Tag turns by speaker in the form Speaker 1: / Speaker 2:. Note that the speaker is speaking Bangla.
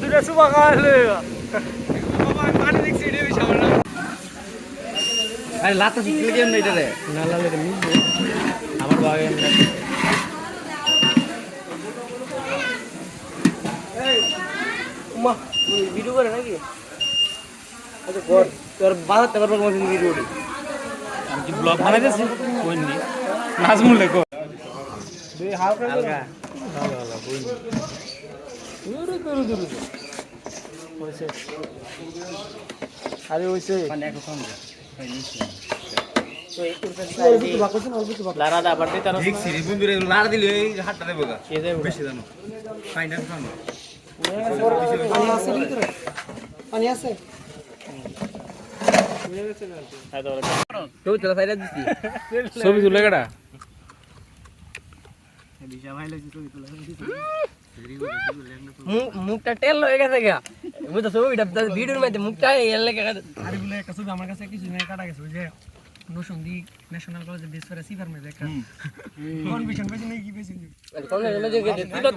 Speaker 1: দুটা সুবা খাওয়ালে
Speaker 2: আরে লাতা শিখলে কেন এটা রে
Speaker 1: না লালে মিলবে আমার বাগে মা ভিডিও করে নাকি আচ্ছা কর তোর বাজাতে পারবো কোন ভিডিও আমি কি ব্লগ বানাইতেছি কোননি নাজমুল লেখো দুই হালকা হালকা হালকা কোন দূর হইছে আরে হইছে মানে এক কম তো এই কুরপেন সাইডে লারা দা বাড়তে তার
Speaker 2: ঠিক সিরি বন্ধুরে লাড় দিলে এই হাতটা দেবো গা বেশি জানো ফাইনাল ফান
Speaker 1: পানি আছে ভিতরে পানি আছে
Speaker 2: তো চলা সাইডে দিছি
Speaker 1: ছবি তুলে কাটা
Speaker 2: মুখটা টেল হয়ে গেছে গা বুঝছো ছবিটা ভিডিওর মধ্যে মুখটা এর লাগে
Speaker 1: আরে বলে একটা ছবি আমার কাছে কিছু নেই কাটা গেছে ওই যে নসন্দি ন্যাশনাল কলেজে বেস করে সিভার মধ্যে একটা কনভিশন পেয়েছি নাকি কি পেয়েছি
Speaker 2: কোন